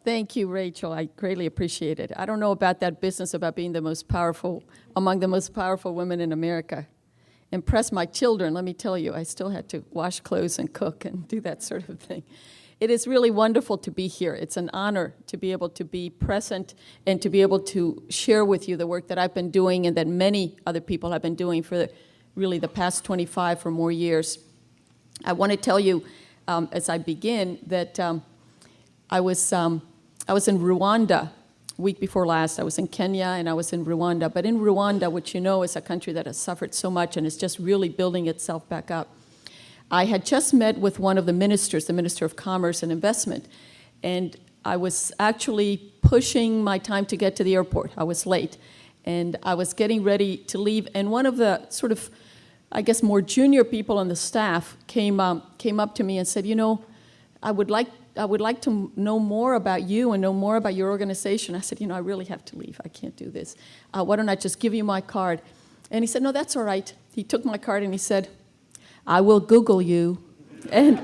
Thank you, Rachel. I greatly appreciate it. I don't know about that business about being the most powerful, among the most powerful women in America. Impress my children, let me tell you, I still had to wash clothes and cook and do that sort of thing. It is really wonderful to be here. It's an honor to be able to be present and to be able to share with you the work that I've been doing and that many other people have been doing for really the past 25 or more years. I want to tell you, as I begin, that I was in Rwanda week before last. I was in Kenya and I was in Rwanda. But in Rwanda, which you know is a country that has suffered so much and is just really building itself back up, I had just met with one of the ministers, the Minister of Commerce and Investment, and I was actually pushing my time to get to the airport. I was late, and I was getting ready to leave, and one of the sort of, I guess, more junior people on the staff came up to me and said, you know, I would like to know more about you and know more about your organization. I said, you know, I really have to leave. I can't do this. Why don't I just give you my card? And he said, no, that's all right. He took my card and he said, I will Google you. And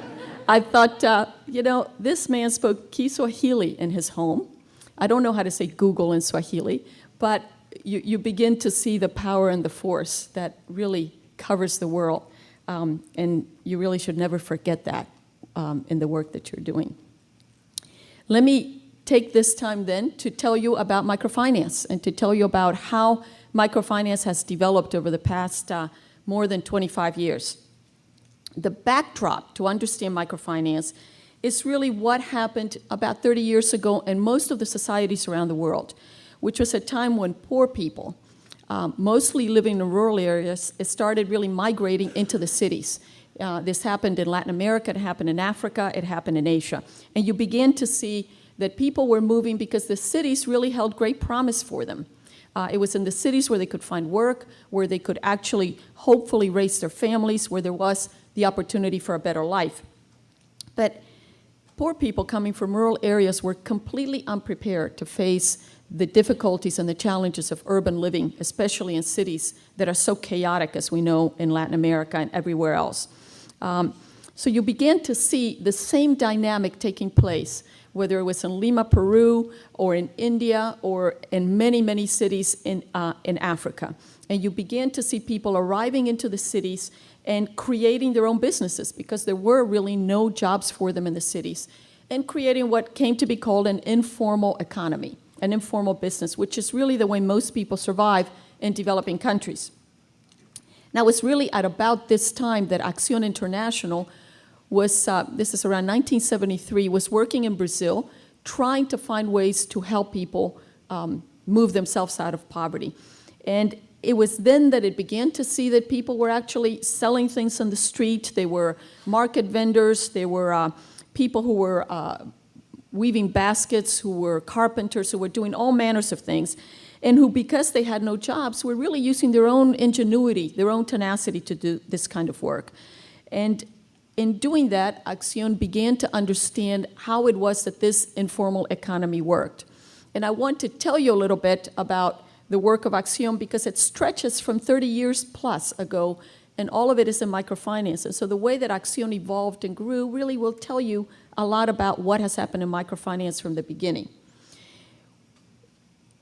I thought, you know, this man spoke Kiswahili in his home. I don't know how to say Google in Swahili, but you begin to see the power and the force that really covers the world. And you really should never forget that in the work that you're doing. Let me take this time then to tell you about microfinance and to tell you about how microfinance has developed over the past more than 25 years. The backdrop to understand microfinance is really what happened about 30 years ago in most of the societies around the world, which was a time when poor people, mostly living in rural areas, started really migrating into the cities. This happened in Latin America, it happened in Africa, it happened in Asia. And you begin to see that people were moving because the cities really held great promise for them. It was in the cities where they could find work, where they could actually hopefully raise their families, where there was the opportunity for a better life. But poor people coming from rural areas were completely unprepared to face the difficulties and the challenges of urban living, especially in cities that are so chaotic, as we know, in Latin America and everywhere else. So you began to see the same dynamic taking place, whether it was in Lima, Peru, or in India, or in many, many cities in Africa. And you began to see people arriving into the cities and creating their own businesses because there were really no jobs for them in the cities, and creating what came to be called an informal economy, an informal business, which is really the way most people survive in developing countries. Now, it's really at about this time that ACCION International was, this is around 1973, was working in Brazil, trying to find ways to help people move themselves out of poverty. And it was then that it began to see that people were actually selling things on the street. They were market vendors. They were people who were weaving baskets, who were carpenters, who were doing all manners of things, and who, because they had no jobs, were really using their own ingenuity, their own tenacity to do this kind of work. And in doing that, ACCION began to understand how it was that this informal economy worked. And I want to tell you a little bit about the work of ACCION because it stretches from 30 years plus ago, and all of it is in microfinance. And so the way that ACCION evolved and grew really will tell you a lot about what has happened in microfinance from the beginning.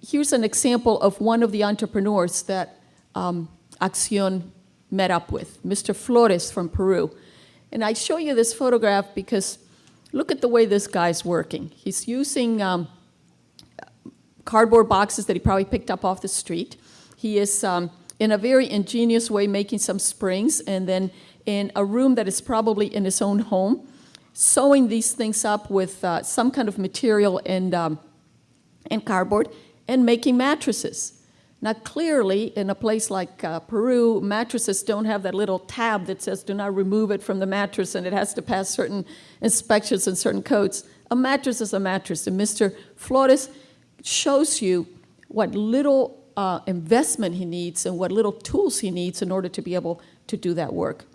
Here's an example of one of the entrepreneurs that ACCION met up with, Mr. Flores from Peru. And I show you this photograph because look at the way this guy's working. He's using cardboard boxes that he probably picked up off the street. He is, in a very ingenious way, making some springs, and then in a room that is probably in his own home, sewing these things up with some kind of material and cardboard, and making mattresses. Now, clearly, in a place like Peru, mattresses don't have that little tab that says, do not remove it from the mattress, and it has to pass certain inspections and certain codes. A mattress is a mattress, and Mr. Flores shows you what little investment he needs and what little tools he needs in order to be able to do that work.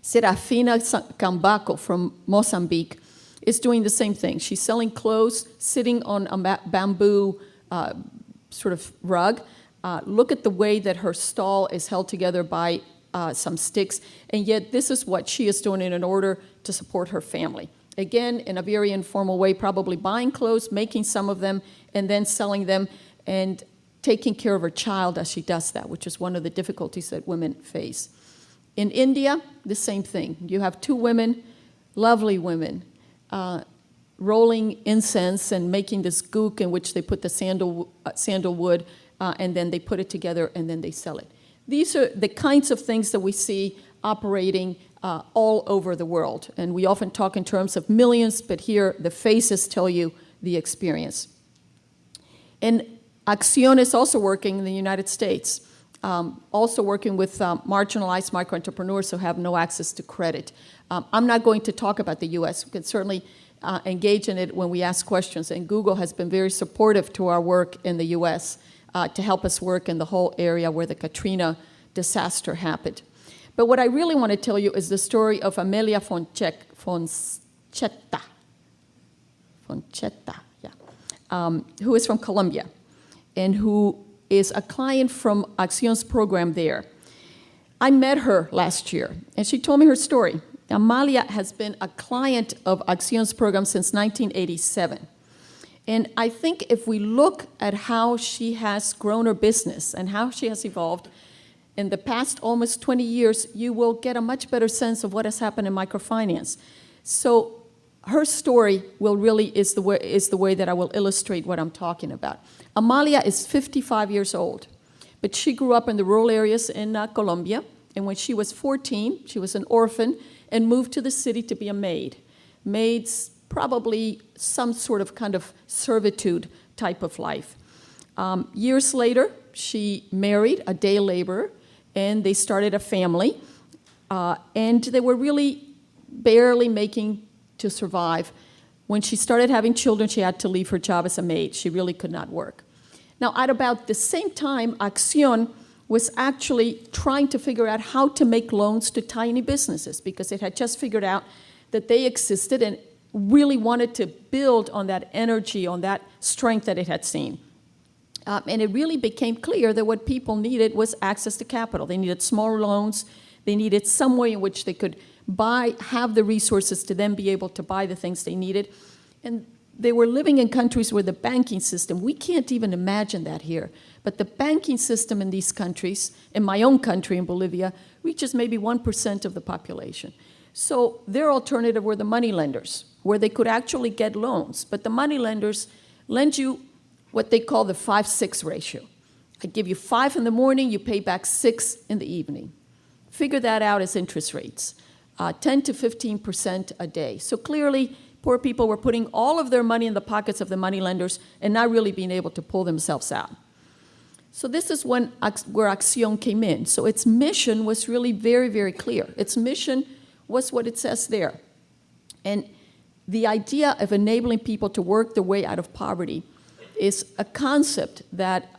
SERAFINA CAMBACO from Mozambique is doing the same thing. She's selling clothes, sitting on a bamboo sort of rug. Look at the way that her stall is held together by some sticks, and yet this is what she is doing in order to support her family. again, in a very informal way, probably buying clothes, making some of them, and then selling them, and taking care of her child as she does that, which is one of the difficulties that women face. In India, the same thing. You have two women, lovely women, rolling incense and making this gook in which they put the sandalwood, and then they put it together and then they sell it. These are the kinds of things that we see operating all over the world. And we often talk in terms of millions, but here the faces tell you the experience. And ACCION is also working in the United States, also working with marginalized micro-entrepreneurs who have no access to credit. I'm not going to talk about the US. We can certainly engage in it when we ask questions. And Google has been very supportive to our work in the US to help us work in the whole area where the Katrina disaster happened. But what I really want to tell you is the story of Amelia Fonchetta, who is from Colombia and who is a client from ACCION's program there. I met her last year, and she told me her story. Amalia has been a client of ACCION's program since 1987. And I think if we look at how she has grown her business and how she has evolved in the past almost 20 years, you will get a much better sense of what has happened in microfinance. So her story is the way that I will illustrate what I'm talking about. Amalia is 55 years old, but she grew up in the rural areas in Colombia, and when she was 14, she was an orphan and moved to the city to be a maid. Maids, probably some sort of kind of servitude type of life. Years later, she married a day laborer, and they started a family, and they were really barely making to survive. When she started having children, she had to leave her job as a maid. She really could not work. Now, at about the same time, ACCION was actually trying to figure out how to make loans to tiny businesses because it had just figured out that they existed and really wanted to build on that energy, on that strength that it had seen. And it really became clear that what people needed was access to capital. They needed smaller loans. They needed some way in which they could have the resources to then be able to buy the things they needed. And they were living in countries where the banking system, we can't even imagine that here, but the banking system in these countries, in my own country in Bolivia, reaches maybe 1% of the population. So their alternative were the money lenders, where they could actually get loans. But the money lenders lend you what they call the 5-6 ratio. I give you 5 in the morning, you pay back 6 in the evening. Figure that out as interest rates, 10 to 15% a day. So clearly, poor people were putting all of their money in the pockets of the money lenders and not really being able to pull themselves out. So this is where ACCION came in. So its mission was really very, very clear. Its mission was what it says there. And the idea of enabling people to work their way out of poverty is a concept that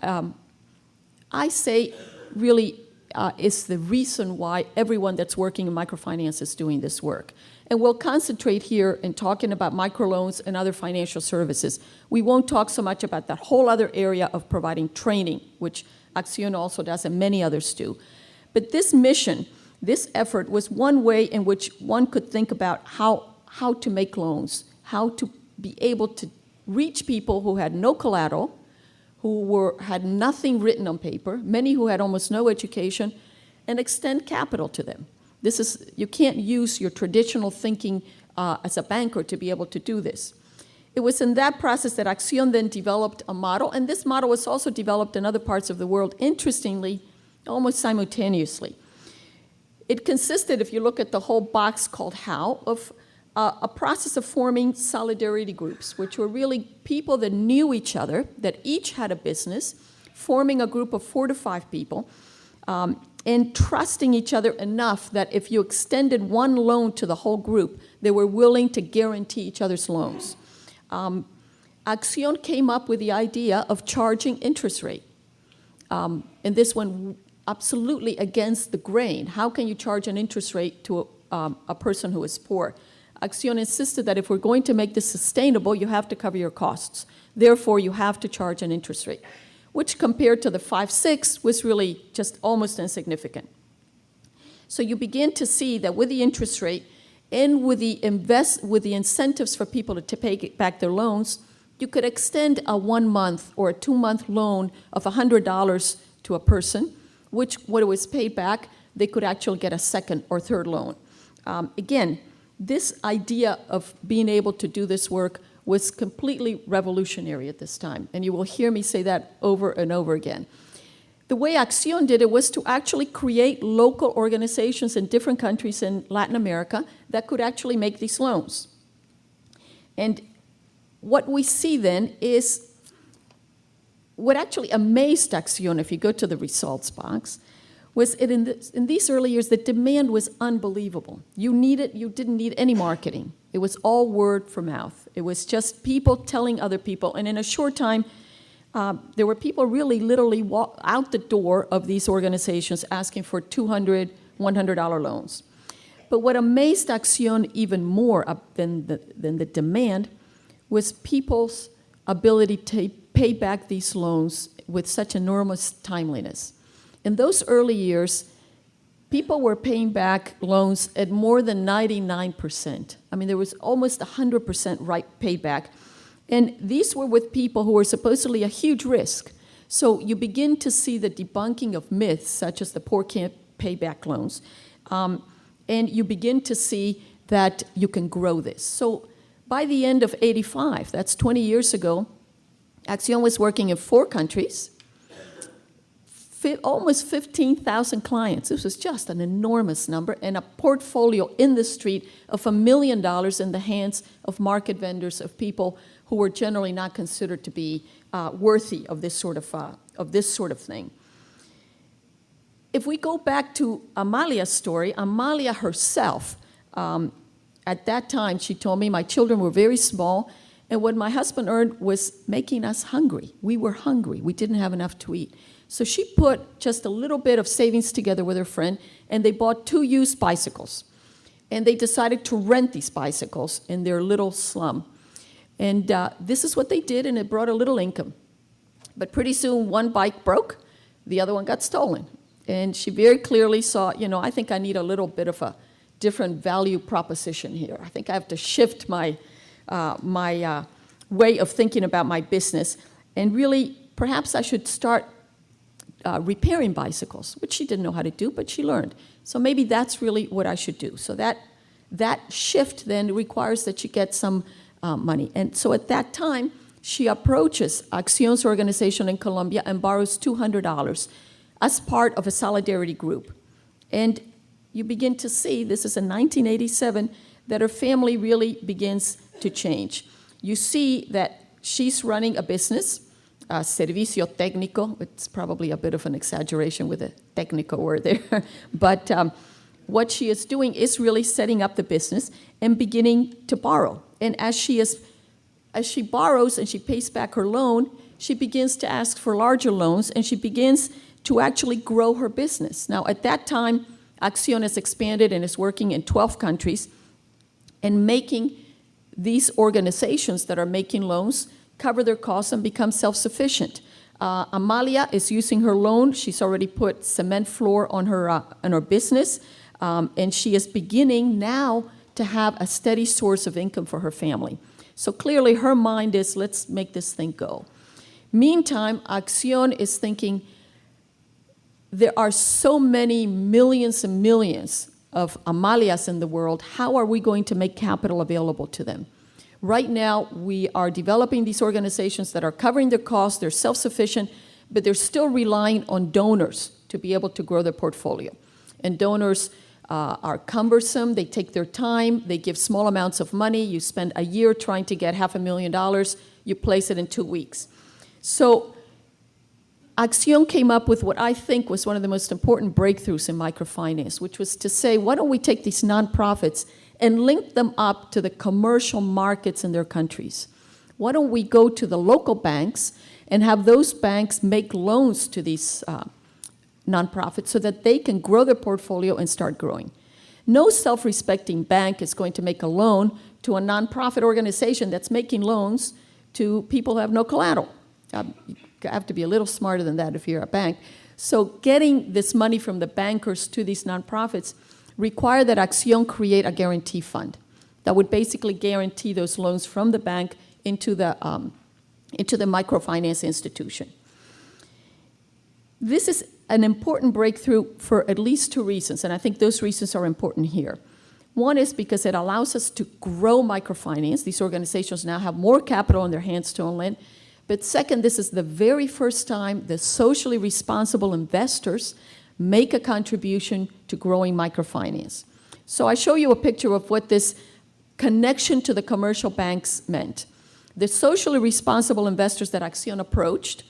I say really is the reason why everyone that's working in microfinance is doing this work. And we'll concentrate here in talking about microloans and other financial services. We won't talk so much about that whole other area of providing training, which ACCION also does and many others do. But this mission, this effort was one way in which one could think about how to make loans, how to be able to reach people who had no collateral, who had nothing written on paper, many who had almost no education, and extend capital to them. You can't use your traditional thinking as a banker to be able to do this. It was in that process that ACCION then developed a model, and this model was also developed in other parts of the world, interestingly, almost simultaneously. It consisted, if you look at the whole box called HOW, of a process of forming solidarity groups, which were really people that knew each other, that each had a business, forming a group of 4 to 5 people, and trusting each other enough that if you extended one loan to the whole group, they were willing to guarantee each other's loans. ACCION came up with the idea of charging interest rate. And this went absolutely against the grain. How can you charge an interest rate to a person who is poor? ACCION insisted that if we're going to make this sustainable, you have to cover your costs. Therefore, you have to charge an interest rate, which compared to the 5-6 was really just almost insignificant. So you begin to see that with the interest rate, And with the incentives for people to pay back their loans, you could extend a 1 month or a 2 month loan of $100 to a person, which when it was paid back, they could actually get a second or third loan. Again, this idea of being able to do this work was completely revolutionary at this time, and you will hear me say that over and over again. The way ACCION did it was to actually create local organizations in different countries in Latin America that could actually make these loans. And what we see then is what actually amazed ACCION, if you go to the results box, was in these early years, the demand was unbelievable. You didn't need any marketing. It was all word of mouth. It was just people telling other people, and in a short time, there were people really literally walk out the door of these organizations asking for $200, $100 loans. But what amazed ACCION even more than the demand was people's ability to pay back these loans with such enormous timeliness. In those early years, people were paying back loans at more than 99%. I mean, there was almost 100% right payback. And these were with people who were supposedly a huge risk. So you begin to see the debunking of myths, such as the poor can't pay back loans. And you begin to see that you can grow this. So by the end of '85, that's 20 years ago, ACCION was working in 4 countries, almost 15,000 clients. This was just an enormous number, and a portfolio in the street of $1 million in the hands of market vendors, of people who were generally not considered to be worthy of this sort of thing. If we go back to Amalia's story, Amalia herself, at that time, she told me, my children were very small, and what my husband earned was making us hungry. We were hungry. We didn't have enough to eat. So she put just a little bit of savings together with her friend, and they bought 2 used bicycles. And they decided to rent these bicycles in their little slum. And this is what they did, and it brought a little income. But pretty soon, one bike broke, the other one got stolen. And she very clearly saw, I think I need a little bit of a different value proposition here. I think I have to shift my way of thinking about my business. And really, perhaps I should start repairing bicycles, which she didn't know how to do, but she learned. So maybe that's really what I should do. So that shift then requires that you get some money. And so at that time, she approaches ACCION's organization in Colombia and borrows $200 as part of a solidarity group. And you begin to see, this is in 1987, that her family really begins to change. You see that she's running a business, servicio técnico. It's probably a bit of an exaggeration with a técnico word there. But what she is doing is really setting up the business and beginning to borrow. And as she borrows and she pays back her loan, she begins to ask for larger loans, and she begins to actually grow her business. Now, at that time, ACCION has expanded and is working in 12 countries and making these organizations that are making loans cover their costs and become self-sufficient. Amalia is using her loan. She's already put cement floor on her business, and she is beginning now to have a steady source of income for her family. So clearly her mind is, let's make this thing go. Meantime, ACCION is thinking, there are so many millions and millions of Amalias in the world. How are we going to make capital available to them? Right now, we are developing these organizations that are covering their costs, they're self-sufficient, but they're still relying on donors to be able to grow their portfolio. And donors are cumbersome, they take their time, they give small amounts of money, you spend a year trying to get $500,000, you place it in 2 weeks. So ACCION came up with what I think was one of the most important breakthroughs in microfinance, which was to say, why don't we take these nonprofits and link them up to the commercial markets in their countries? Why don't we go to the local banks and have those banks make loans to these nonprofits so that they can grow their portfolio and start growing? No self-respecting bank is going to make a loan to a nonprofit organization that's making loans to people who have no collateral. You have to be a little smarter than that if you're a bank. So getting this money from the bankers to these nonprofits required that ACCION create a guarantee fund that would basically guarantee those loans from the bank into the microfinance institution. This is an important breakthrough for at least two reasons, and I think those reasons are important here. One is because it allows us to grow microfinance. These organizations now have more capital in their hands to lend. But second, this is the very first time the socially responsible investors make a contribution to growing microfinance. So I show you a picture of what this connection to the commercial banks meant. The socially responsible investors that ACCION approached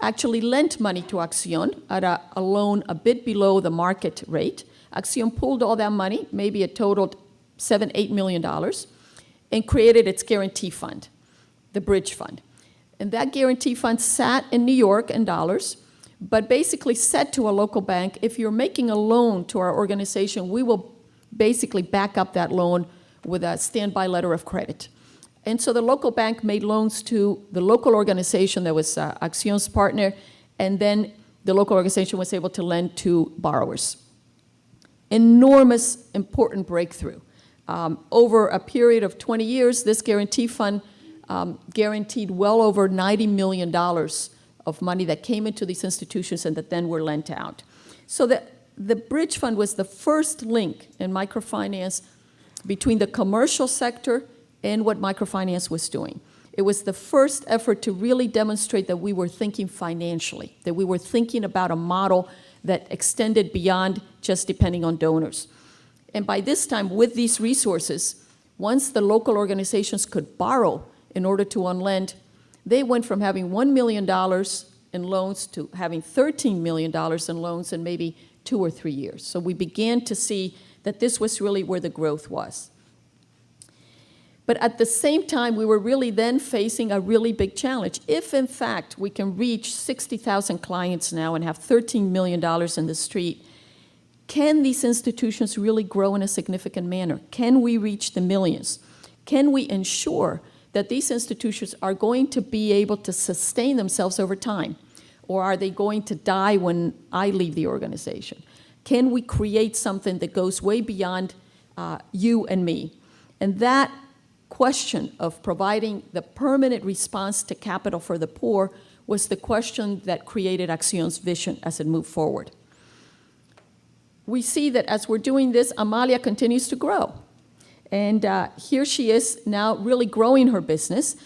actually lent money to ACCION at a loan a bit below the market rate. ACCION pulled all that money, maybe it totaled $7–8 million, and created its guarantee fund, the bridge fund. And that guarantee fund sat in New York in dollars, but basically said to a local bank, if you're making a loan to our organization, we will basically back up that loan with a standby letter of credit. And so the local bank made loans to the local organization that was ACCION's partner, and then the local organization was able to lend to borrowers. Enormous, important breakthrough. Over a period of 20 years, this guarantee fund guaranteed well over $90 million of money that came into these institutions and that then were lent out. So the bridge fund was the first link in microfinance between the commercial sector and what microfinance was doing. It was the first effort to really demonstrate that we were thinking financially, that we were thinking about a model that extended beyond just depending on donors. And by this time, with these resources, once the local organizations could borrow in order to unlend, they went from having $1 million in loans to having $13 million in loans in maybe 2 or 3 years. So we began to see that this was really where the growth was. But at the same time, we were really then facing a really big challenge. If, in fact, we can reach 60,000 clients now and have $13 million in the street, can these institutions really grow in a significant manner? Can we reach the millions? Can we ensure that these institutions are going to be able to sustain themselves over time? Or are they going to die when I leave the organization? Can we create something that goes way beyond you and me? And that question of providing the permanent response to capital for the poor was the question that created ACCION's vision as it moved forward. We see that as we're doing this, Amalia continues to grow. And here she is now really growing her business.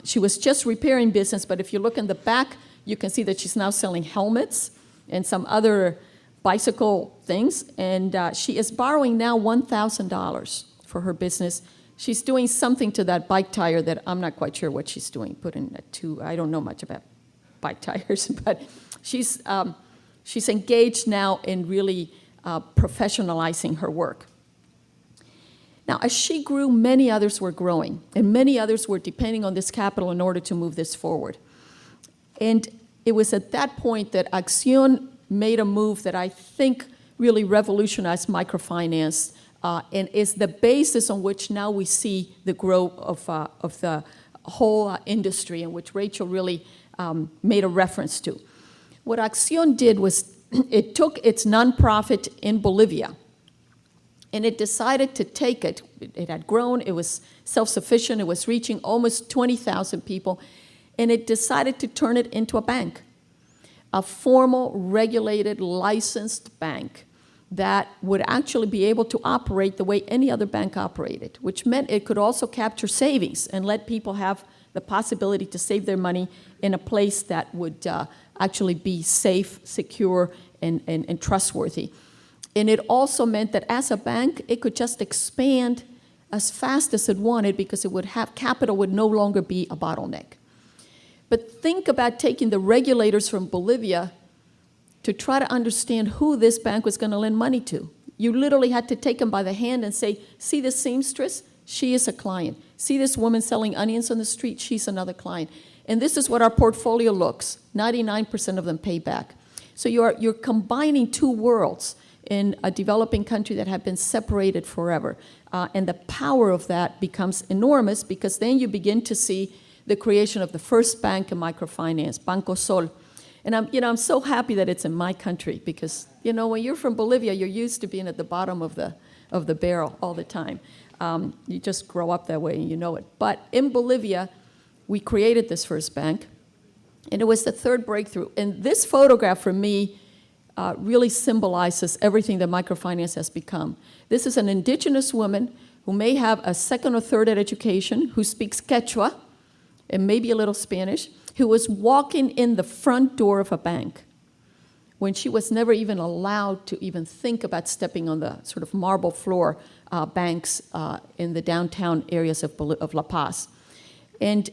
She was just repairing business, but if you look in the back, you can see that she's now selling helmets and some other bicycle things. And she is borrowing now $1,000 for her business. She's doing something to that bike tire that I'm not quite sure what she's doing. I don't know much about bike tires, but she's engaged now in really professionalizing her work. Now, as she grew, many others were growing, and many others were depending on this capital in order to move this forward. And it was at that point that ACCION made a move that I think really revolutionized microfinance and is the basis on which now we see the growth of the whole industry, in which Rachel really made a reference to. What ACCION did was it took its nonprofit in Bolivia, and it decided to take it. It had grown, it was self-sufficient, it was reaching almost 20,000 people, and it decided to turn it into a bank, a formal, regulated, licensed bank that would actually be able to operate the way any other bank operated, which meant it could also capture savings and let people have the possibility to save their money in a place that would actually be safe, secure, and trustworthy. And it also meant that as a bank, it could just expand as fast as it wanted because it would have capital would no longer be a bottleneck. But think about taking the regulators from Bolivia to try to understand who this bank was going to lend money to. You literally had to take them by the hand and say, see this seamstress? She is a client. See this woman selling onions on the street? She's another client. And this is what our portfolio looks. 99% of them pay back. So you're combining two worlds in a developing country that have been separated forever. And the power of that becomes enormous because then you begin to see the creation of the first bank in microfinance, BANCOSOL. And I'm so happy that it's in my country because, when you're from Bolivia, you're used to being at the bottom of the barrel all the time. You just grow up that way and you know it. But in Bolivia, we created this first bank, and it was the third breakthrough. And this photograph for me really symbolizes everything that microfinance has become. This is an indigenous woman who may have a second or third education, who speaks Quechua and maybe a little Spanish, who was walking in the front door of a bank when she was never even allowed to even think about stepping on the sort of marble floor banks in the downtown areas of La Paz. And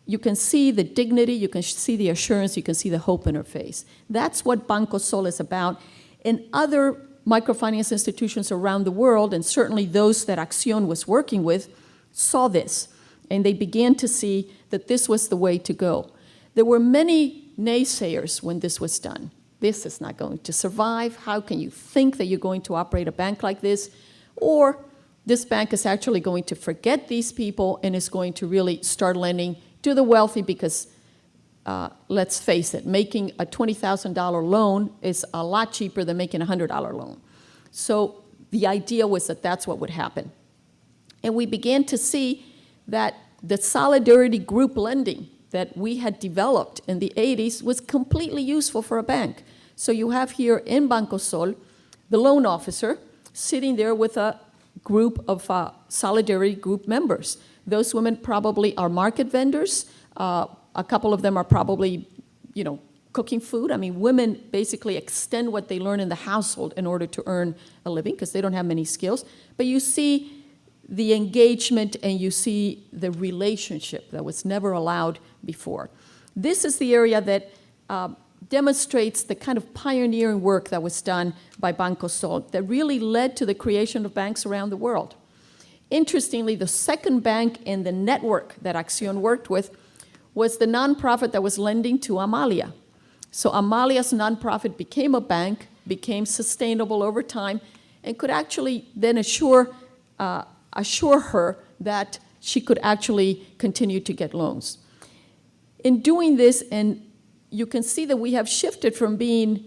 you can see the dignity, you can see the assurance, you can see the hope in her face. That's what BANCOSOL is about. And other microfinance institutions around the world, and certainly those that ACCION was working with, saw this. And they began to see that this was the way to go. There were many naysayers when this was done. This is not going to survive. How can you think that you're going to operate a bank like this? Or this bank is actually going to forget these people and is going to really start lending to the wealthy because, let's face it, making a $20,000 loan is a lot cheaper than making a $100 loan. So the idea was that that's what would happen. And we began to see that the solidarity group lending that we had developed in the 80s was completely useful for a bank. So you have here in BANCOSOL the loan officer sitting there with a group of solidarity group members. Those women probably are market vendors. A couple of them are probably, cooking food. I mean, women basically extend what they learn in the household in order to earn a living because they don't have many skills. But you see the engagement and you see the relationship that was never allowed before. This is the area that demonstrates the kind of pioneering work that was done by BANCOSOL that really led to the creation of banks around the world. Interestingly, the second bank in the network that ACCION worked with was the nonprofit that was lending to Amalia. So Amalia's nonprofit became a bank, became sustainable over time, and could actually then assure her that she could actually continue to get loans. In doing this, and you can see that we have shifted from being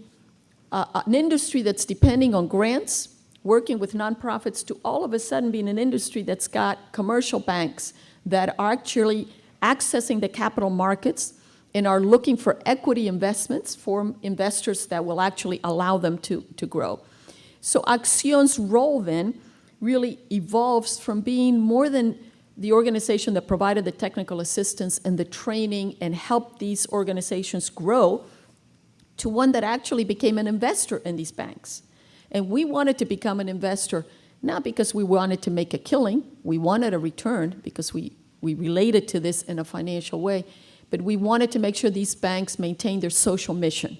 an industry that's depending on grants, working with nonprofits, to all of a sudden being an industry that's got commercial banks that are actually accessing the capital markets and are looking for equity investments for investors that will actually allow them to grow. So ACCION's role then really evolves from being more than the organization that provided the technical assistance and the training and helped these organizations grow to one that actually became an investor in these banks. And we wanted to become an investor, not because we wanted to make a killing, we wanted a return because we related to this in a financial way, but we wanted to make sure these banks maintain their social mission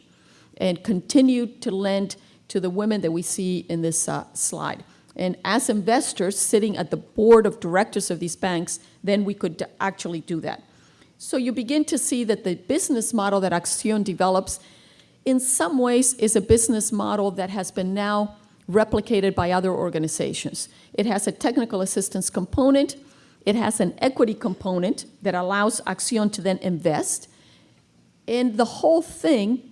and continue to lend to the women that we see in this slide. And as investors sitting at the board of directors of these banks, then we could actually do that. So you begin to see that the business model that ACCION develops in some ways is a business model that has been now replicated by other organizations. It has a technical assistance component. It has an equity component that allows ACCION to then invest. And the whole thing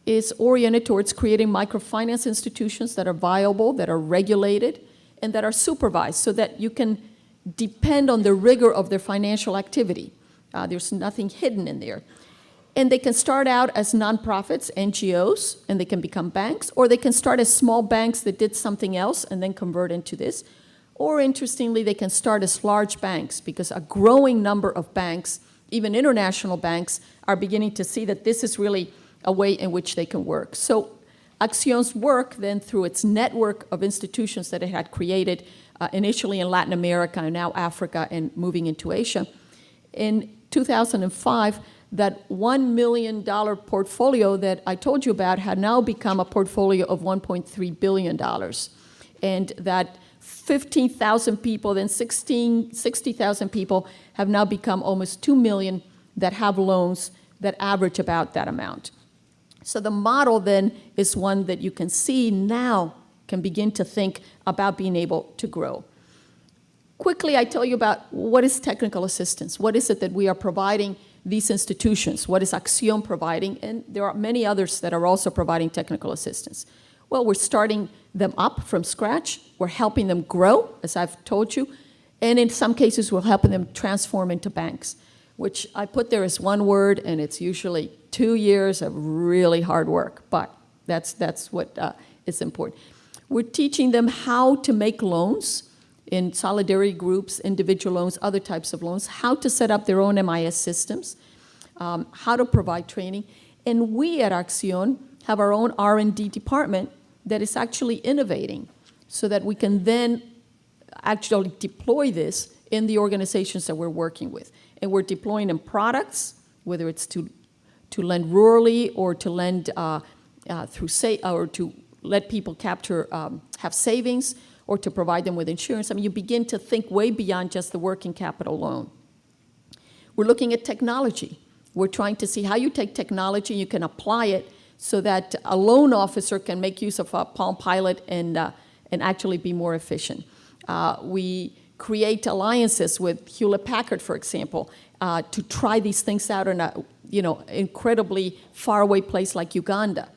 is oriented towards creating microfinance institutions that are viable, that are regulated, and that are supervised so that you can depend on the rigor of their financial activity. There's nothing hidden in there. And they can start out as nonprofits, NGOs, and they can become banks, or they can start as small banks that did something else and then convert into this. Or interestingly, they can start as large banks because a growing number of banks, even international banks, are beginning to see that this is really a way in which they can work. So ACCION's work then through its network of institutions that it had created initially in Latin America and now Africa and moving into Asia. In 2005, that $1 million portfolio that I told you about had now become a portfolio of $1.3 billion. And that 15,000 people, then 60,000 people have now become almost 2 million that have loans that average about that amount. So the model then is one that you can see now can begin to think about being able to grow. Quickly, I tell you about what is technical assistance. What is it that we are providing these institutions. What is ACCION providing? And there are many others that are also providing technical assistance. Well, we're starting them up from scratch. We're helping them grow, as I've told you. And in some cases, we're helping them transform into banks, which I put there as one word, and it's usually 2 years of really hard work. But that's what is important. We're teaching them how to make loans in solidarity groups, individual loans, other types of loans, how to set up their own MIS systems, how to provide training. And we at ACCION have our own R&D department that is actually innovating so that we can then actually deploy this in the organizations that we're working with. And we're deploying in products, whether it's to lend rurally or to lend or to let people have savings, or to provide them with insurance. I mean, you begin to think way beyond just the working capital loan. We're looking at technology. We're trying to see how you take technology, you can apply it so that a loan officer can make use of Palm Pilot and actually be more efficient. We create alliances with Hewlett-Packard, for example, to try these things out in a incredibly faraway place like Uganda.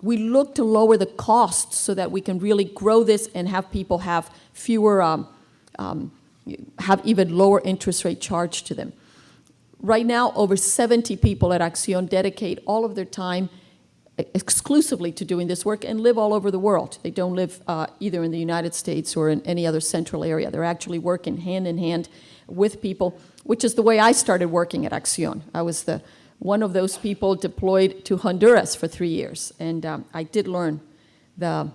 We look to lower the costs so that we can really grow this and have people have fewer, have even lower interest rate charged to them. Right now, over 70 people at ACCION dedicate all of their time exclusively to doing this work and live all over the world. They don't live either in the United States or in any other central area. They're actually working hand in hand with people, which is the way I started working at ACCION. I was one of those people deployed to Honduras for 3 years, and I did learn the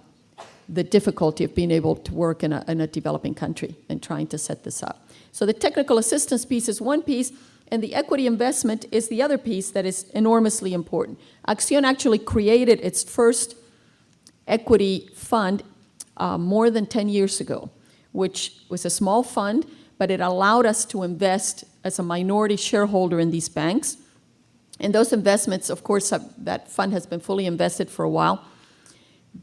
difficulty of being able to work in a developing country and trying to set this up. So the technical assistance piece is one piece, and the equity investment is the other piece that is enormously important. ACCION actually created its first equity fund more than 10 years ago, which was a small fund, but it allowed us to invest as a minority shareholder in these banks. And those investments, of course, that fund has been fully invested for a while.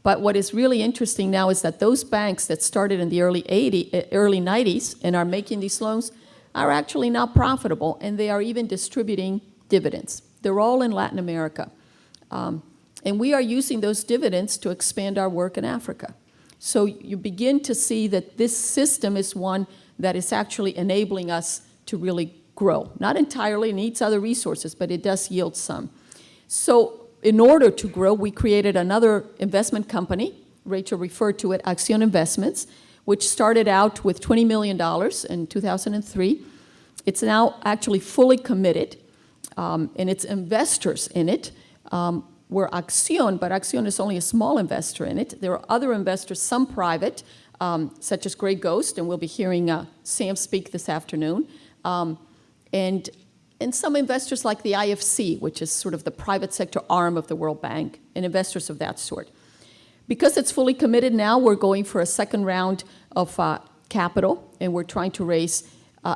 But what is really interesting now is that those banks that started in the early 90s and are making these loans are actually now profitable, and they are even distributing dividends. They're all in Latin America. And we are using those dividends to expand our work in Africa. So you begin to see that this system is one that is actually enabling us to really grow. Not entirely, it needs other resources, but it does yield some. So in order to grow, we created another investment company. Rachel referred to it, ACCION Investments, which started out with $20 million in 2003. It's now actually fully committed, and it's investors in it. We're ACCION, but ACCION is only a small investor in it. There are other investors, some private, such as Grey Ghost, and we'll be hearing Sam speak this afternoon. And some investors like the IFC, which is sort of the private sector arm of the World Bank, and investors of that sort. Because it's fully committed now, we're going for a second round of capital, and we're trying to raise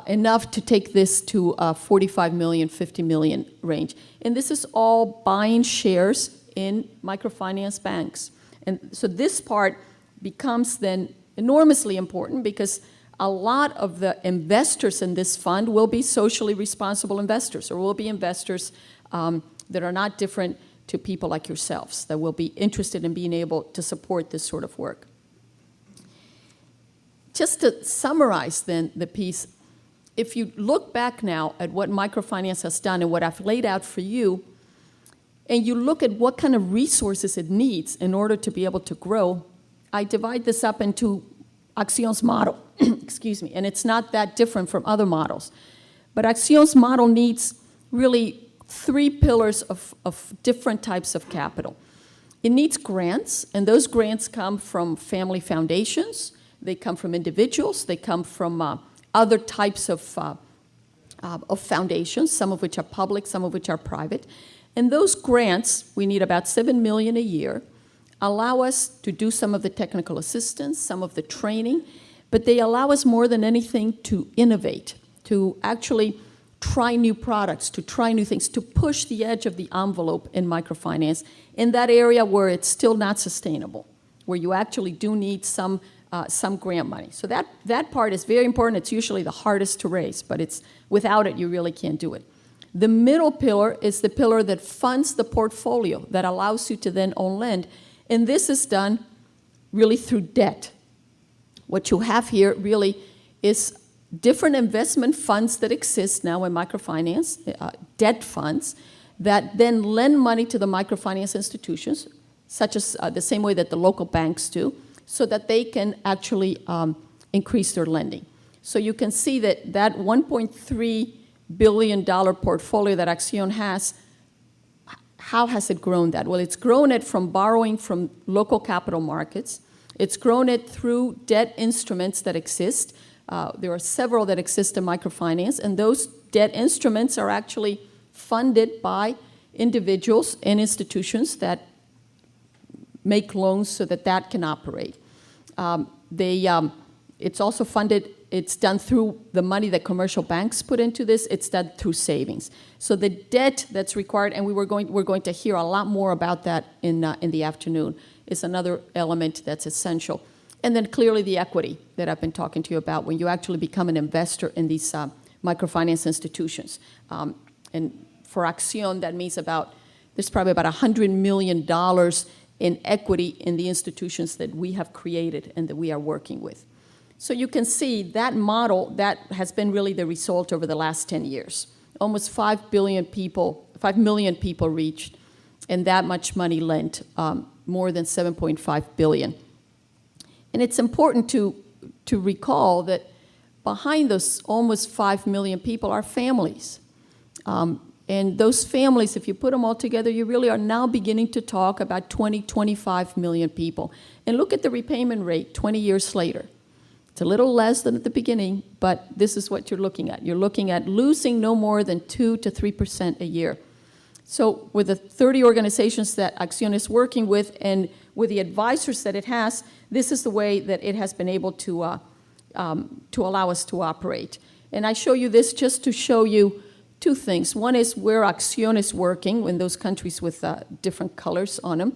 enough to take this to 45 million, 50 million range. And this is all buying shares in microfinance banks. And so this part becomes then enormously important because a lot of the investors in this fund will be socially responsible investors, or will be investors that are not different to people like yourselves, that will be interested in being able to support this sort of work. Just to summarize then the piece, if you look back now at what microfinance has done and what I've laid out for you, and you look at what kind of resources it needs in order to be able to grow, I divide this up into ACCION's model, excuse me, and it's not that different from other models. But ACCION's model needs really 3 pillars of different types of capital. It needs grants, and those grants come from family foundations, they come from individuals, they come from other types of foundations, some of which are public, some of which are private. And those grants, we need about $7 million a year, allow us to do some of the technical assistance, some of the training, but they allow us more than anything to innovate, to actually try new products, to try new things, to push the edge of the envelope in microfinance in that area where it's still not sustainable, where you actually do need some grant money. So that part is very important. It's usually the hardest to raise, but without it, you really can't do it. The middle pillar is the pillar that funds the portfolio, that allows you to then own land. And this is done really through debt. What you have here really is different investment funds that exist now in microfinance, debt funds, that then lend money to the microfinance institutions, such as the same way that the local banks do, so that they can actually increase their lending. So you can see that that $1.3 billion portfolio that ACCION has, how has it grown that? Well, it's grown it from borrowing from local capital markets. It's grown it through debt instruments that exist. There are several that exist in microfinance, and those debt instruments are actually funded by individuals and institutions that make loans so that that can operate. It's also funded, it's done through the money that commercial banks put into this, it's done through savings. So the debt that's required, and we're going to hear a lot more about that in the afternoon, is another element that's essential. And then clearly the equity that I've been talking to you about when you actually become an investor in these microfinance institutions. And for ACCION, that means there's probably about $100 million in equity in the institutions that we have created and that we are working with. So you can see that model, that has been really the result over the last 10 years. Almost 5 million people reached, and that much money lent, more than 7.5 billion. And it's important to recall that behind those almost 5 million people are families. And those families, if you put them all together, you really are now beginning to talk about 25 million people. And look at the repayment rate 20 years later. It's a little less than at the beginning, but this is what you're looking at. You're looking at losing no more than 2 to 3% a year. So with the 30 organizations that ACCION is working with and with the advisors that it has, this is the way that it has been able to allow us to operate. And I show you this just to show you two things. One is where ACCION is working in those countries with different colors on them,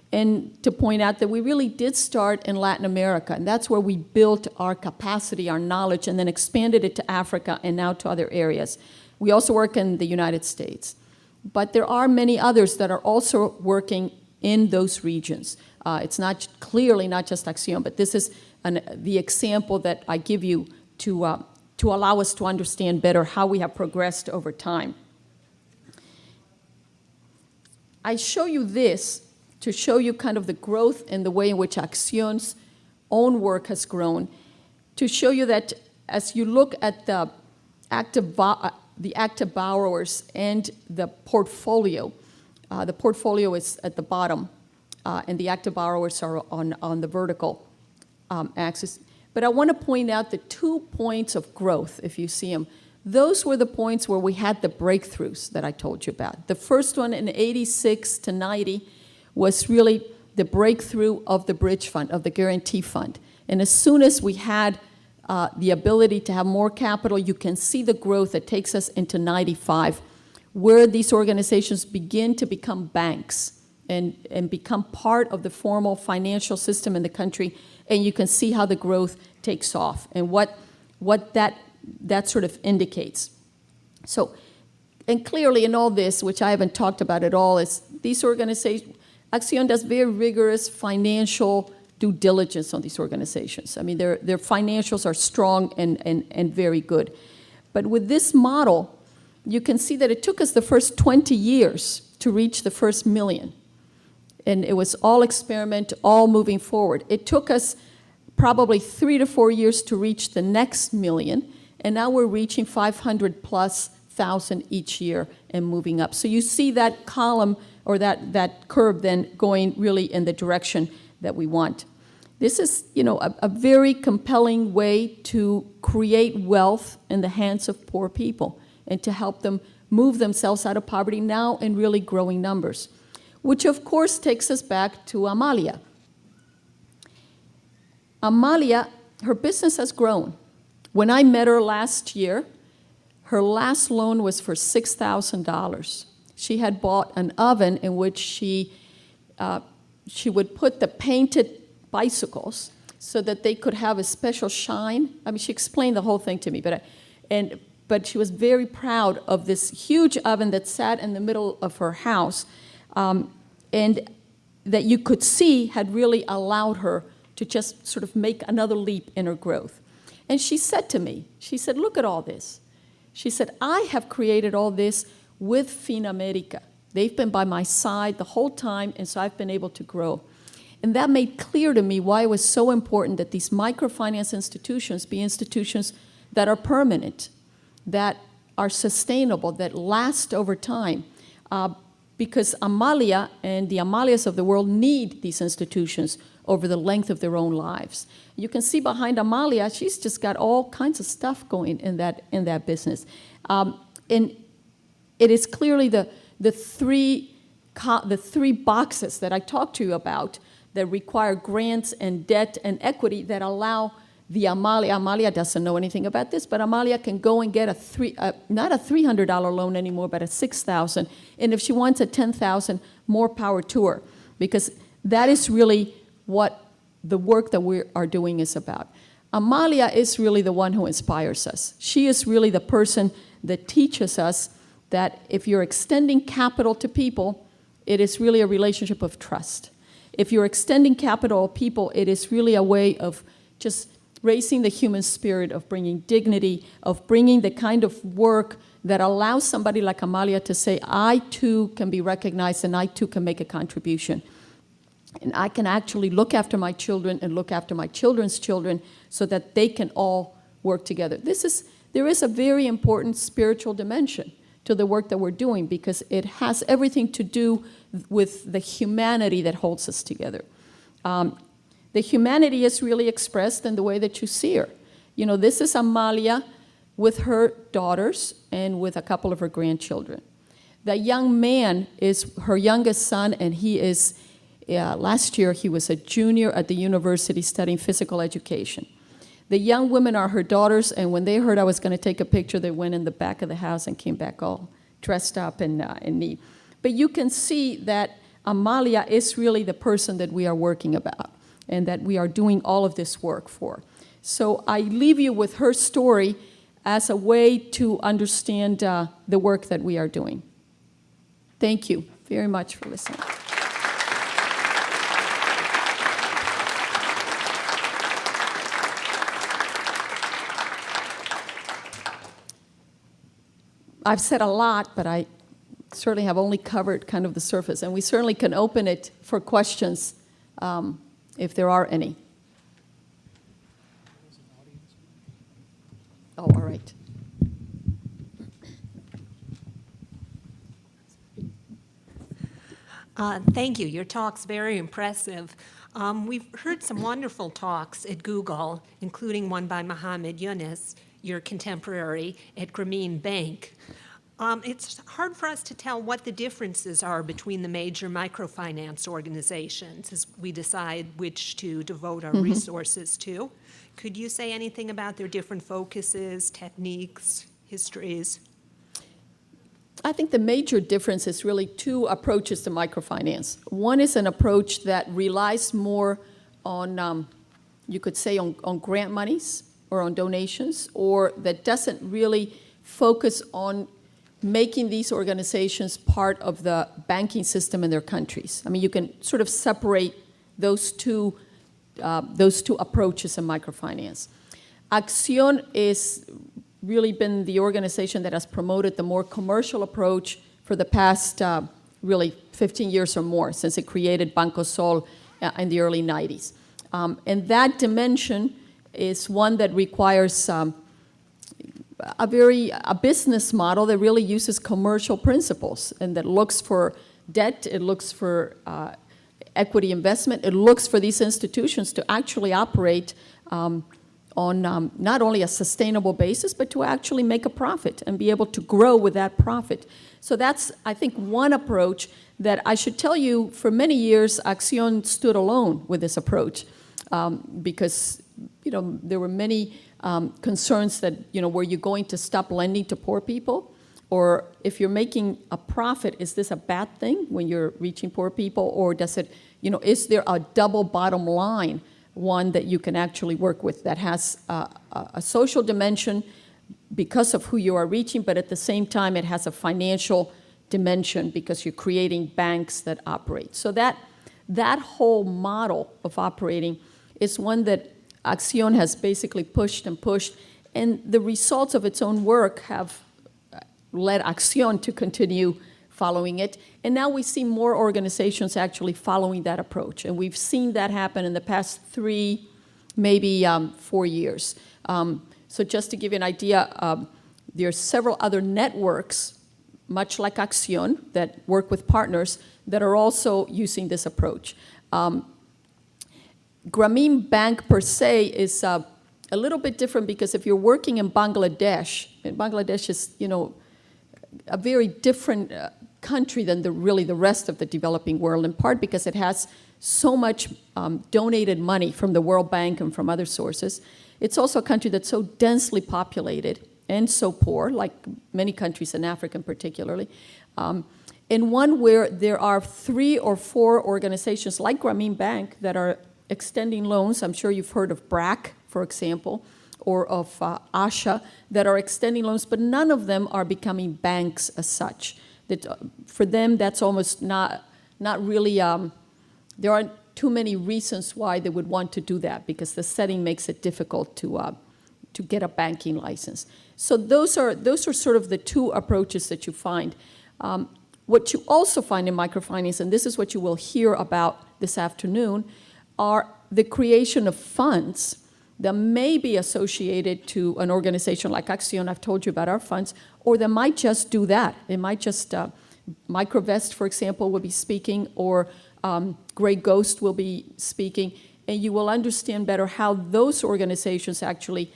and to point out that we really did start in Latin America, and that's where we built our capacity, our knowledge, and then expanded it to Africa and now to other areas. We also work in the United States. But there are many others that are also working in those regions. It's clearly not just ACCION, but this is the example that I give you to allow us to understand better how we have progressed over time. I show you this to show you kind of the growth and the way in which ACCION's own work has grown, to show you that as you look at the active borrowers and the portfolio is at the bottom, and the active borrowers are on the vertical axis. But I want to point out the 2 points of growth, if you see them. Those were the points where we had the breakthroughs that I told you about. The first one in 86 to 90 was really the breakthrough of the bridge fund, of the guarantee fund. And as soon as we had the ability to have more capital, you can see the growth that takes us into 95, where these organizations begin to become banks and become part of the formal financial system in the country. And you can see how the growth takes off and what that sort of indicates. So, and clearly in all this, which I haven't talked about at all, is these organizations, ACCION does very rigorous financial due diligence on these organizations. I mean, their financials are strong and very good. But with this model, you can see that it took us the first 20 years to reach the first million. And it was all experiment, all moving forward. It took us probably 3 to 4 years to reach the next million, and now we're reaching 500,000+ each year and moving up. So you see that column or that curve then going really in the direction that we want. This is, a very compelling way to create wealth in the hands of poor people and to help them move themselves out of poverty now in really growing numbers, which of course takes us back to Amalia. Amalia, her business has grown. When I met her last year, her last loan was for $6,000. She had bought an oven in which she would put the painted bicycles so that they could have a special shine. I mean, she explained the whole thing to me, but she was very proud of this huge oven that sat in the middle of her house, and that you could see had really allowed her to just sort of make another leap in her growth. And she said to me, she said, look at all this. She said, I have created all this with Finamerica. They've been by my side the whole time, and so I've been able to grow. And that made clear to me why it was so important that these microfinance institutions be institutions that are permanent, that are sustainable, that last over time. Because Amalia and the Amalias of the world need these institutions over the length of their own lives. You can see behind Amalia, she's just got all kinds of stuff going in that business. And it is clearly the three boxes that I talked to you about that require grants and debt and equity that allow the Amalia doesn't know anything about this, but Amalia can go and get not a $300 loan anymore, but a $6,000. And if she wants a $10,000, more power to her, because that is really what the work that we are doing is about. Amalia is really the one who inspires us. She is really the person that teaches us that if you're extending capital to people, it is really a relationship of trust. If you're extending capital to people, it is really a way of just raising the human spirit, of bringing dignity, of bringing the kind of work that allows somebody like Amalia to say, I too can be recognized and I too can make a contribution. And I can actually look after my children and look after my children's children so that they can all work together. There is a very important spiritual dimension to the work that we're doing, because it has everything to do with the humanity that holds us together. The humanity is really expressed in the way that you see her. You know, this is Amalia with her daughters and with a couple of her grandchildren. The young man is her youngest son, and he is, last year he was a junior at the university studying physical education. The young women are her daughters, and when they heard I was going to take a picture, they went in the back of the house and came back all dressed up and neat. But you can see that Amalia is really the person that we are working about and that we are doing all of this work for. So I leave you with her story as a way to understand the work that we are doing. Thank you very much for listening. I've said a lot, but I certainly have only covered kind of the surface, and we certainly can open it for questions if there are any. Oh, all right. Thank you. Your talk's very impressive. We've heard some wonderful talks at Google, including one by Mohammed Yunus, your contemporary at Grameen Bank. It's hard for us to tell what the differences are between the major microfinance organizations as we decide which to devote our resources to. Could you say anything about their different focuses, techniques, histories? I think the major difference is really two approaches to microfinance. One is an approach that relies more on, you could say, on grant monies or on donations, or that doesn't really focus on making these organizations part of the banking system in their countries. I mean, you can sort of separate those two approaches in microfinance. ACCION is really been the organization that has promoted the more commercial approach for the past really 15 years or more, since it created BANCOSOL in the early 90s. And that dimension is one that requires a business model that really uses commercial principles and that looks for debt, it looks for equity investment, it looks for these institutions to actually operate on not only a sustainable basis, but to actually make a profit and be able to grow with that profit. So that's, I think, one approach that I should tell you, for many years, ACCION stood alone with this approach because, you know, there were many concerns that, you know, were you going to stop lending to poor people? Or if you're making a profit, is this a bad thing when you're reaching poor people? Or does it, you know, is there a double bottom line, one that you can actually work with that has a social dimension, because of who you are reaching, but at the same time, it has a financial dimension because you're creating banks that operate. So that whole model of operating is one that ACCION has basically pushed and pushed, and the results of its own work have led ACCION to continue following it. And now we see more organizations actually following that approach, and we've seen that happen in the past 3, maybe 4 years. So just to give you an idea, there are several other networks, much like ACCION, that work with partners that are also using this approach. Grameen Bank per se is a little bit different because if you're working in Bangladesh, and Bangladesh is, a very different country than really the rest of the developing world, in part because it has so much donated money from the World Bank and from other sources. It's also a country that's so densely populated and so poor, like many countries in Africa particularly, and one where there are 3 or 4 organizations like Grameen Bank that are extending loans. I'm sure you've heard of BRAC, for example, or of ASHA, that are extending loans, but none of them are becoming banks as such. That, for them, that's almost not really, there aren't too many reasons why they would want to do that, because the setting makes it difficult to get a banking license. So those are sort of the 2 approaches that you find. What you also find in microfinance, and this is what you will hear about this afternoon, are the creation of funds that may be associated to an organization like ACCION. I've told you about our funds, or they might just do that. It might just, Microvest, for example, will be speaking, or Grey Ghost will be speaking, and you will understand better how those organizations actually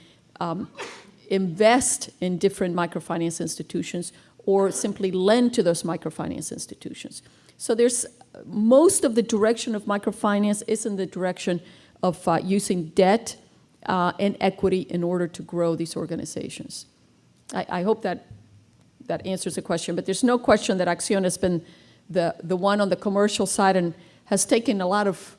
invest in different microfinance institutions or simply lend to those microfinance institutions. So there's most of the direction of microfinance is in the direction of using debt and equity in order to grow these organizations. I hope that answers the question, but there's no question that ACCION has been the one on the commercial side and has taken a lot of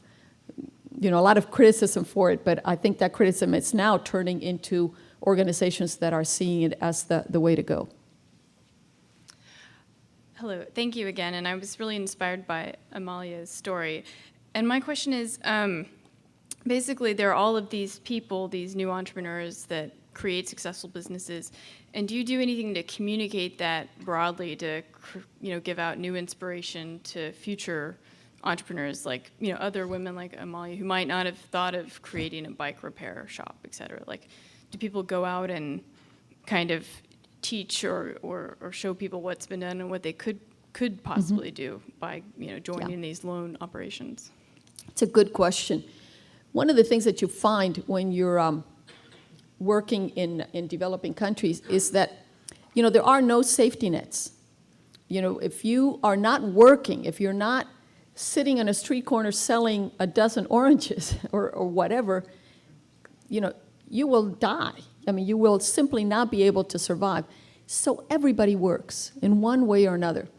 criticism for it, but I think that criticism is now turning into organizations that are seeing it as the way to go. Hello, thank you again, and I was really inspired by Amalia's story. And my question is, basically there are all of these people, these new entrepreneurs that create successful businesses, and do you do anything to communicate that broadly to give out new inspiration to future entrepreneurs, like other women like Amalia who might not have thought of creating a bike repair shop, et cetera? Like, do people go out and kind of teach or show people what's been done and what they could possibly do by joining these loan operations? It's a good question. One of the things that you find when you're working in developing countries is that there are no safety nets. If you are not working, if you're not sitting on a street corner selling a dozen oranges or whatever, you will die. I mean, you will simply not be able to survive. So everybody works in one way or another.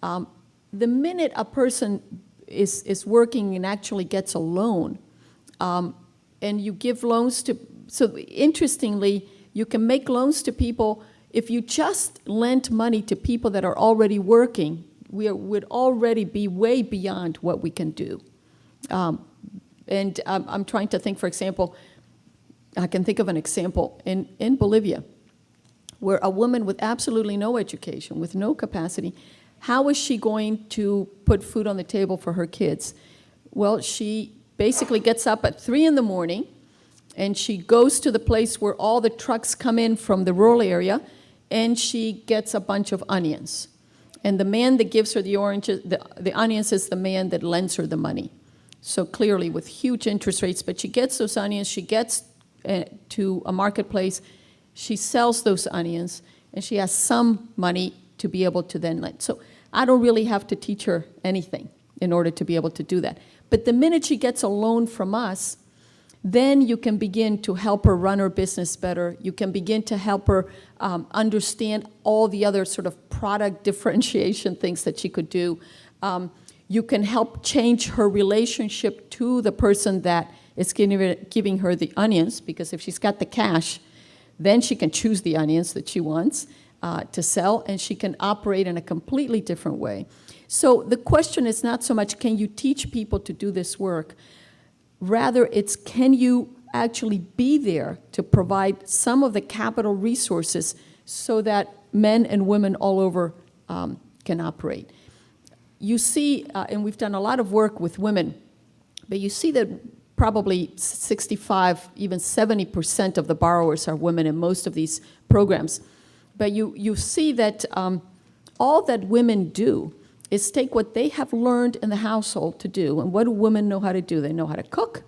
The minute a person is working and actually gets a loan, and you give loans to, so interestingly, you can make loans to people. If you just lent money to people that are already working, we would already be way beyond what we can do. And I'm trying to think, for example, I can think of an example in Bolivia where a woman with absolutely no education, with no capacity, how is she going to put food on the table for her kids? Well, she basically gets up at 3 in the morning and she goes to the place where all the trucks come in from the rural area, and she gets a bunch of onions. And the man that gives her the oranges, the onions, is the man that lends her the money. So clearly with huge interest rates, but she gets those onions, she gets to a marketplace, she sells those onions, and she has some money to be able to then lend. So I don't really have to teach her anything in order to be able to do that. But the minute she gets a loan from us, then you can begin to help her run her business better. You can begin to help her understand all the other sort of product differentiation things that she could do. You can help change her relationship to the person that is giving her the onions, because if she's got the cash, Then she can choose the onions that she wants to sell, and she can operate in a completely different way. So the question is not so much can you teach people to do this work, rather it's can you actually be there to provide some of the capital resources so that men and women all over can operate. You see, and we've done a lot of work with women, but you see that probably 65, even 70% of the borrowers are women in most of these programs. But you see that all that women do is take what they have learned in the household to do. And what do women know how to do? They know how to cook.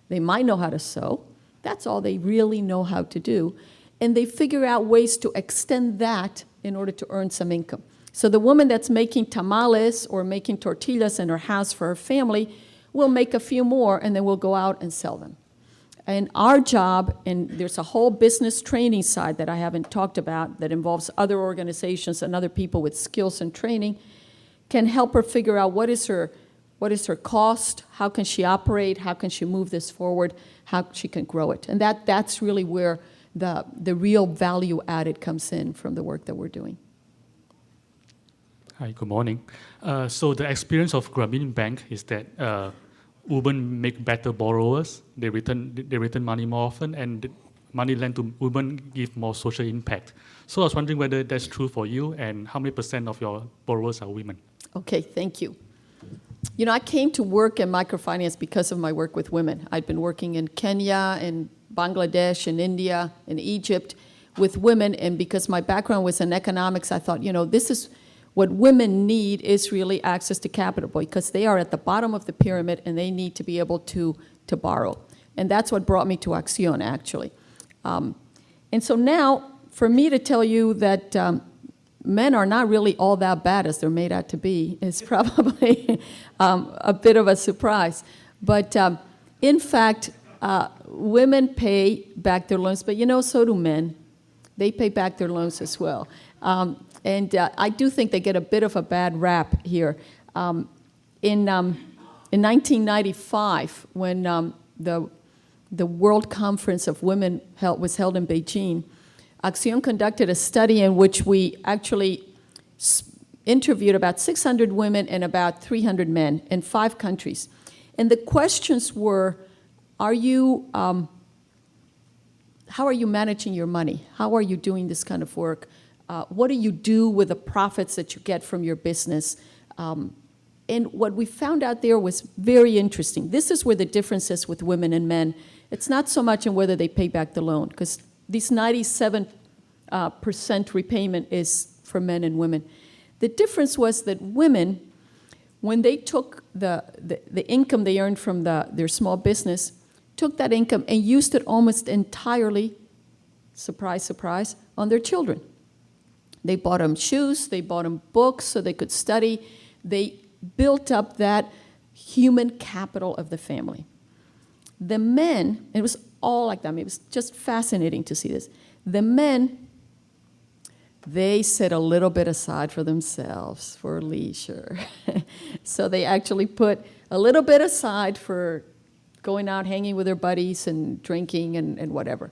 They might know how to sew. That's all they really know how to do. And they figure out ways to extend that in order to earn some income. So the woman that's making tamales or making tortillas in her house for her family will make a few more, and then we'll go out and sell them. And our job, and there's a whole business training side that I haven't talked about that involves other organizations and other people with skills and training, can help her figure out what is her cost, how can she operate, how can she move this forward, how she can grow it. And that's really where the real value added comes in from the work that we're doing. Hi, good morning. So the experience of Grameen Bank is that women make better borrowers. They return money more often, and the money lent to women give more social impact. So I was wondering whether that's true for you, and how many % of your borrowers are women? Okay, thank you. You know, I came to work in microfinance because of my work with women. I'd been working in Kenya, in Bangladesh, in India, in Egypt with women, and because my background was in economics, I thought, you know, this is what women need is really access to capital because they are at the bottom of the pyramid and they need to be able to borrow. And that's what brought me to ACCION, actually. And so now, for me to tell you that men are not really all that bad as they're made out to be is probably a bit of a surprise. But in fact, women pay back their loans, but you know, so do men. They pay back their loans as well. And I do think they get a bit of a bad rap here. In 1995, when the World Conference of Women was held in Beijing, ACCION conducted a study in which we actually interviewed about 600 women and about 300 men in 5 countries. And the questions were, how are you managing your money? How are you doing this kind of work? What do you do with the profits that you get from your business? And what we found out there was very interesting. This is where the difference is with women and men. It's not so much in whether they pay back the loan, because this 97% repayment is for men and women. The difference was that women, when they took the income they earned from their small business, took that income and used it almost entirely, surprise, surprise, on their children. They bought them shoes, they bought them books so they could study. They built up that human capital of the family. The men, it was all like that. I mean, it was just fascinating to see this. The men, they set a little bit aside for themselves, for leisure. So they actually put a little bit aside for going out, hanging with their buddies and drinking and whatever.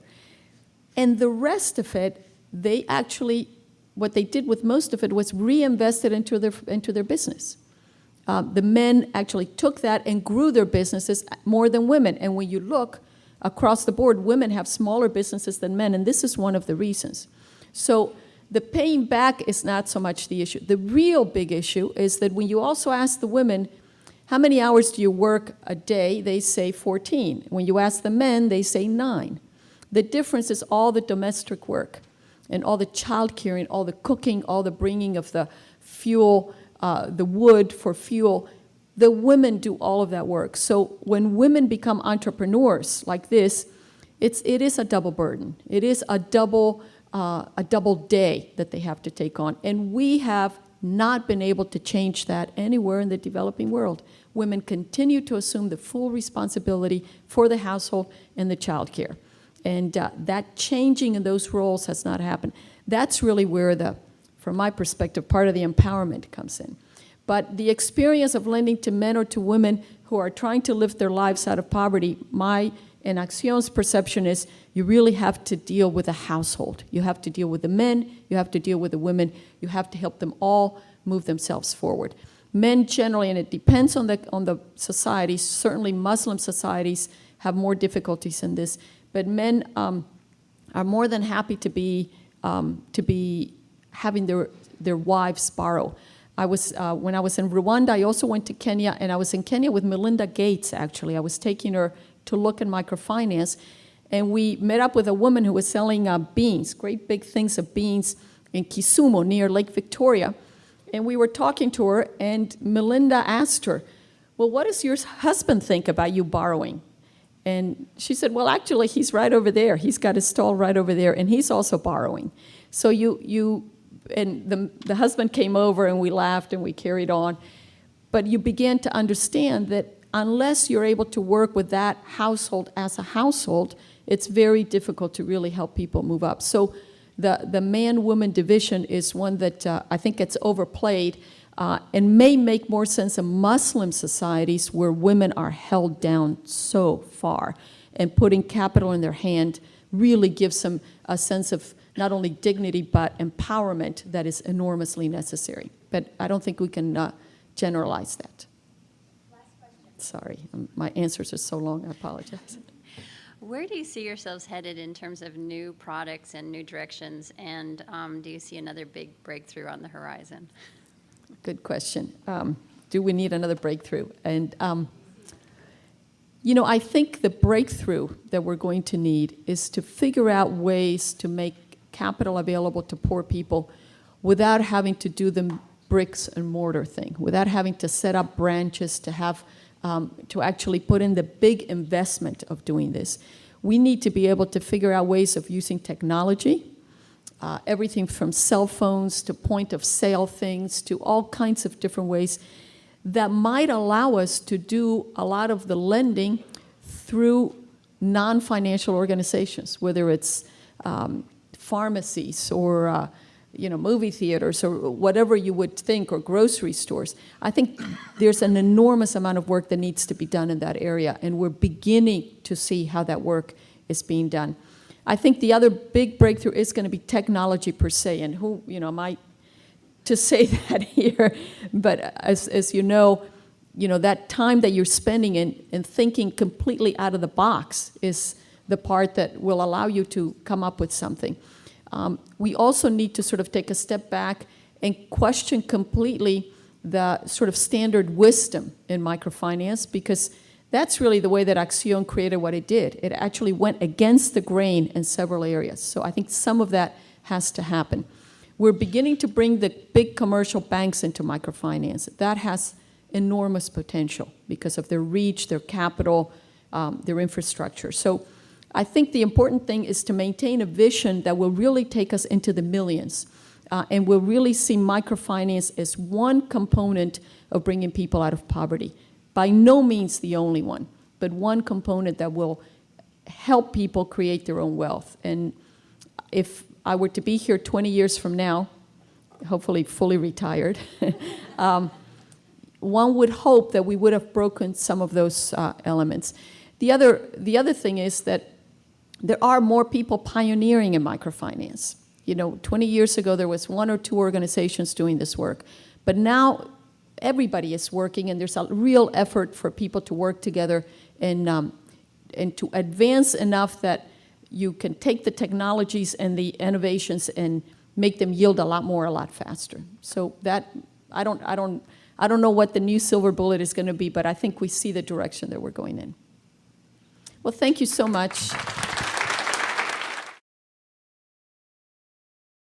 And the rest of it, they actually, what they did with most of it was reinvested into their business. The men actually took that and grew their businesses more than women. And when you look across the board, women have smaller businesses than men, and this is one of the reasons. So the paying back is not so much the issue. The real big issue is that when you also ask the women, how many hours do you work a day? They say 14. When you ask the men, they say 9. The difference is all the domestic work and all the child care and all the cooking, all the bringing of the fuel, the wood for fuel. The women do all of that work. So when women become entrepreneurs like this, it is a double burden. It is a double day that they have to take on. And we have not been able to change that anywhere in the developing world. Women continue to assume the full responsibility for the household and the child care. And that changing in those roles has not happened. That's really where from my perspective, part of the empowerment comes in. But the experience of lending to men or to women who are trying to lift their lives out of poverty, my And ACCION's perception is you really have to deal with a household. You have to deal with the men, you have to deal with the women, you have to help them all move themselves forward. Men generally, and it depends on the societies, certainly Muslim societies have more difficulties in this, but men are more than happy to be having their wives borrow. When I was in Rwanda, I also went to Kenya, and I was in Kenya with Melinda Gates, actually. I was taking her to look at microfinance, and we met up with a woman who was selling beans, great big things of beans in Kisumu near Lake Victoria. And we were talking to her, and Melinda asked her, well, what does your husband think about you borrowing? And she said, well, actually, he's right over there. He's got his stall right over there, and he's also borrowing. So and the husband came over, and we laughed, and we carried on. But you began to understand that unless you're able to work with that household as a household, it's very difficult to really help people move up. So the man-woman division is one that I think gets overplayed and may make more sense in Muslim societies where women are held down so far. And putting capital in their hand really gives them a sense of not only dignity but empowerment that is enormously necessary. But I don't think we can generalize that. Last question. Sorry, my answers are so long, I apologize. Where do you see yourselves headed in terms of new products and new directions, and do you see another big breakthrough on the horizon? Good question. Do we need another breakthrough? And, you know, I think the breakthrough that we're going to need is to figure out ways to make capital available to poor people without having to do the bricks and mortar thing, without having to set up branches, to have to actually put in the big investment of doing this. We need to be able to figure out ways of using technology, everything from cell phones to point-of-sale things to all kinds of different ways that might allow us to do a lot of the lending through non-financial organizations, whether it's pharmacies or you know, movie theaters or whatever you would think, or grocery stores. I think there's an enormous amount of work that needs to be done in that area, and we're beginning to see how that work is being done. I think the other big breakthrough is going to be technology per se, and who, you know, am I to say that here? But as you know, that time that you're spending in thinking completely out of the box is the part that will allow you to come up with something. We also need to sort of take a step back and question completely the sort of standard wisdom in microfinance, because that's really the way that ACCION created what it did. It actually went against the grain in several areas. So I think some of that has to happen. We're beginning to bring the big commercial banks into microfinance. That has enormous potential because of their reach, their capital, their infrastructure. So I think the important thing is to maintain a vision that will really take us into the millions, and will really see microfinance as one component of bringing people out of poverty. By no means the only one, but one component that will help people create their own wealth. And if I were to be here 20 years from now, hopefully fully retired, one would hope that we would have broken some of those elements. The other thing is that there are more people pioneering in microfinance. 20 years ago, there was 1 or 2 organizations doing this work. But now, everybody is working, and there's a real effort for people to work together and to advance enough that you can take the technologies and the innovations and make them yield a lot more, a lot faster. So that, I don't know what the new silver bullet is going to be, but I think we see the direction that we're going in. Well, thank you so much.